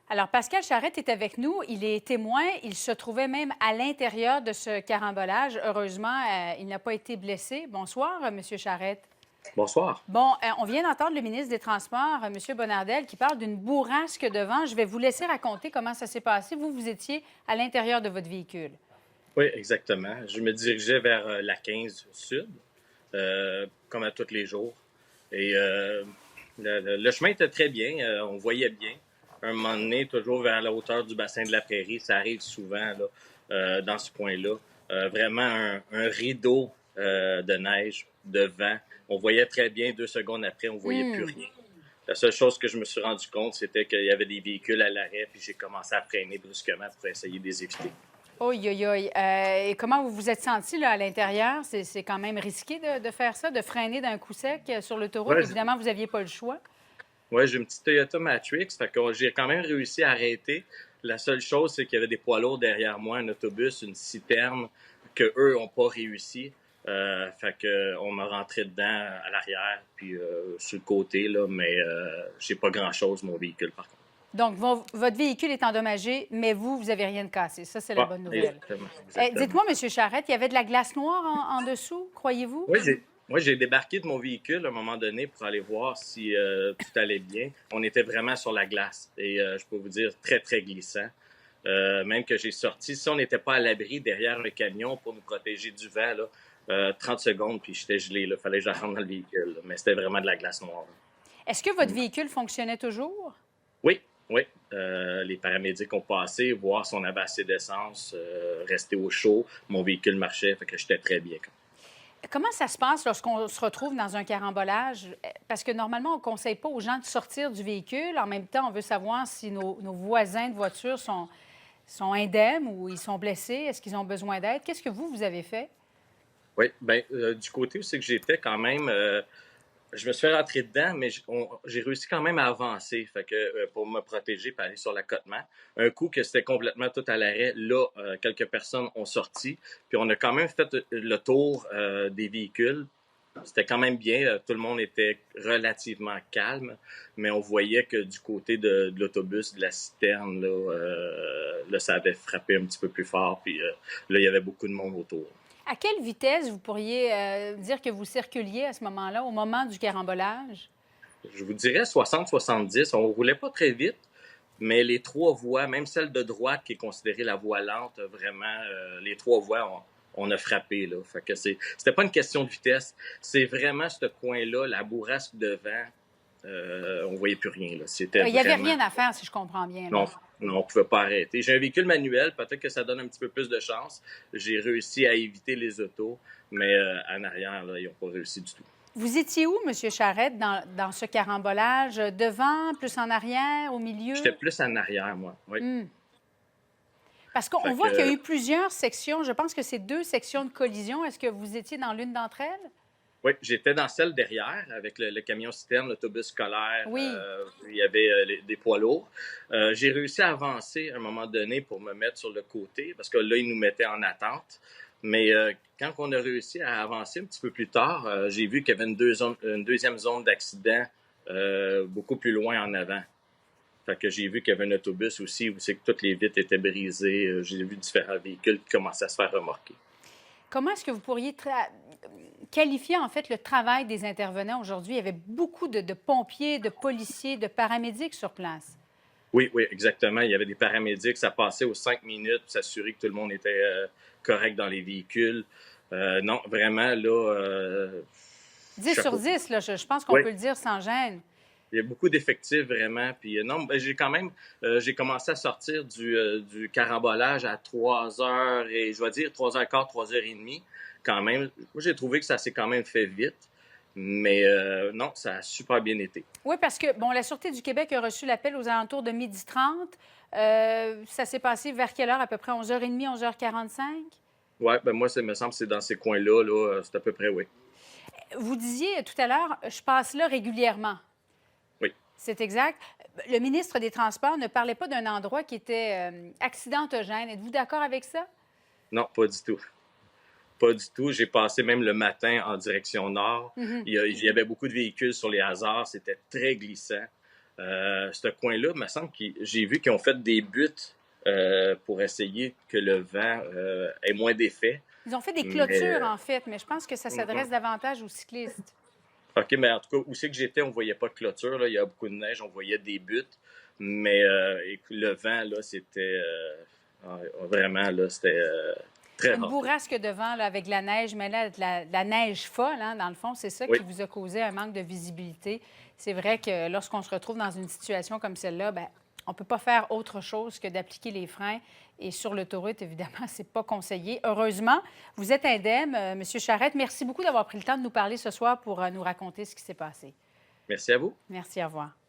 Alors, Pascal Charrette est avec nous. Il est témoin. Il se trouvait même à l'intérieur de ce carambolage. Heureusement, il n'a pas été blessé. Bonsoir, Monsieur Charrette. Bonsoir. Bon, on vient d'entendre le ministre des Transports, M. Bonnardel, qui parle d'une bourrasque de vent. Je vais vous laisser raconter comment ça s'est passé. Vous étiez à l'intérieur de votre véhicule. Oui, exactement. Je me dirigeais vers la 15 Sud, comme à tous les jours. Et le chemin était très bien, on voyait bien. Un moment donné, toujours vers la hauteur du bassin de la Prairie, ça arrive souvent là, dans ce coin-là. Vraiment un rideau de neige, de vent. On voyait très bien, 2 secondes après, on voyait plus rien. La seule chose que je me suis rendu compte, c'était qu'il y avait des véhicules à l'arrêt, puis j'ai commencé à freiner brusquement pour essayer de les éviter. Oi, oi, oi. Et comment vous vous êtes senti là, à l'intérieur? C'est quand même risqué de faire ça, de freiner d'un coup sec sur l'autoroute. Ouais, Évidemment, vous n'aviez pas le choix. ouais, j'ai une petite Toyota Matrix, fait que j'ai quand même réussi à arrêter. La seule chose, c'est qu'il y avait des poids lourds derrière moi, un autobus, une citerne, que eux n'ont pas réussi. Fait que on m'a rentré dedans à l'arrière, puis sur le côté, là, mais j'ai pas grand-chose, mon véhicule, par contre. Donc, votre véhicule est endommagé, mais vous n'avez rien de cassé. Ça, c'est la Ouais, bonne nouvelle. exactement, exactement. Dites-moi, M. Charrette, il y avait de la glace noire en dessous, croyez-vous? Oui, j'ai débarqué de mon véhicule à un moment donné pour aller voir si tout allait bien. On était vraiment sur la glace et je peux vous dire très, très glissant. Même que j'ai sorti, si on n'était pas à l'abri derrière un camion pour nous protéger du vent, là, 30 secondes, puis j'étais gelé. Il fallait que je rentre dans le véhicule. Là. Mais c'était vraiment de la glace noire. Est-ce que votre véhicule fonctionnait toujours? Oui, oui. Les paramédics ont passé, voir si on avait assez d'essence, rester au chaud. Mon véhicule marchait, fait que j'étais très bien. Comment ça se passe lorsqu'on se retrouve dans un carambolage? Parce que normalement, on ne conseille pas aux gens de sortir du véhicule. En même temps, on veut savoir si nos voisins de voiture sont indemnes ou ils sont blessés. Est-ce qu'ils ont besoin d'aide? Qu'est-ce que vous avez fait? Oui, bien, du côté où c'est que j'étais quand même, je me suis fait rentrer dedans, mais j'ai réussi quand même à avancer, fait que pour me protéger et aller sur l'accotement. Un coup que c'était complètement tout à l'arrêt, là, quelques personnes ont sorti, puis on a quand même fait le tour des véhicules. C'était quand même bien, tout le monde était relativement calme, mais on voyait que du côté de l'autobus, de la citerne, là, ça avait frappé un petit peu plus fort, puis là, il y avait beaucoup de monde autour. À quelle vitesse vous pourriez dire que vous circuliez à ce moment-là, au moment du carambolage? Je vous dirais 60-70. On roulait pas très vite, mais les trois voies, même celle de droite qui est considérée la voie lente, vraiment, les trois voies, on a frappé. Là. Fait que c'était pas une question de vitesse. C'est vraiment ce coin-là, la bourrasque de vent. On voyait plus rien. Là. C'était Il n'y avait vraiment... rien à faire, si je comprends bien. Là. Non, non, on pouvait pas arrêter. J'ai un véhicule manuel, peut-être que ça donne un petit peu plus de chance. J'ai réussi à éviter les autos, mais en arrière, là, ils n'ont pas réussi du tout. Vous étiez où, M. Charrette, dans ce carambolage? Devant, plus en arrière, au J'étais milieu? plus en arrière, moi. Oui. Parce qu'on Fait voit qu'il y a que, eu plusieurs sections. Je pense que c'est 2 sections de collision. Est-ce que vous étiez dans l'une d'entre elles? oui, j'étais dans celle derrière avec le camion citerne, l'autobus scolaire. Oui. Il y avait des poids lourds. J'ai réussi à avancer à un moment donné pour me mettre sur le côté parce que là, ils nous mettaient en attente. Mais quand on a réussi à avancer un petit peu plus tard, j'ai vu qu'il y avait une deuxième zone d'accident beaucoup plus loin en avant. Fait que j'ai vu qu'il y avait un autobus aussi où c'est que toutes les vitres étaient brisées. J'ai vu différents véhicules qui commençaient à se faire remorquer. Comment est-ce que vous pourriez qualifier, en fait, le travail des intervenants aujourd'hui? Il y avait beaucoup de pompiers, de policiers, de paramédics sur place. Oui, oui, exactement. Il y avait des paramédics, ça passait aux 5 minutes pour s'assurer que tout le monde était correct dans les véhicules. Non, vraiment, là, 10 sur chapeau. 10, là, je pense qu'on Oui, peut le dire sans gêne. il y a beaucoup d'effectifs, vraiment. Puis non, ben, j'ai commencé à sortir du carambolage à 3 heures et je vais dire 3h15, 3h30 quand même. Moi, j'ai trouvé que ça s'est quand même fait vite. Mais non, ça a super bien été. Oui, parce que, bon, la Sûreté du Québec a reçu l'appel aux alentours de 12h30. Ça s'est passé vers quelle heure? À peu près 11h30, 11h45? Ouais, ben moi, ça me semble que c'est dans ces coins-là, là, c'est à peu près, oui. Vous disiez tout à l'heure, je passe là régulièrement. Oui. C'est exact. Le ministre des Transports ne parlait pas d'un endroit qui était accidentogène. Êtes-vous d'accord avec ça? Non, pas du tout. Pas du tout. J'ai passé même le matin en direction nord. Mhm. Il y avait beaucoup de véhicules sur les hasards. C'était très glissant. Ce coin-là, il me semble que j'ai vu qu'ils ont fait des buts pour essayer que le vent ait moins d'effet. Ils ont fait des Mais, clôtures, en fait, mais je pense que ça s'adresse mhm. davantage aux cyclistes. OK, mais en tout cas, où c'est que j'étais, on voyait pas de clôture. Là. Il y a beaucoup de neige, on voyait des buts. Mais le vent, là, c'était vraiment, là, c'était très Une rare. bourrasque de vent là, avec de la neige, mais là, de la neige folle, hein, dans le fond, c'est ça Oui, qui vous a causé un manque de visibilité. C'est vrai que lorsqu'on se retrouve dans une situation comme celle-là, bien, on ne peut pas faire autre chose que d'appliquer les freins. Et sur l'autoroute, évidemment, ce n'est pas conseillé. Heureusement, vous êtes indemne, M. Charette. Merci beaucoup d'avoir pris le temps de nous parler ce soir pour nous raconter ce qui s'est passé. merci à vous. Merci, au revoir.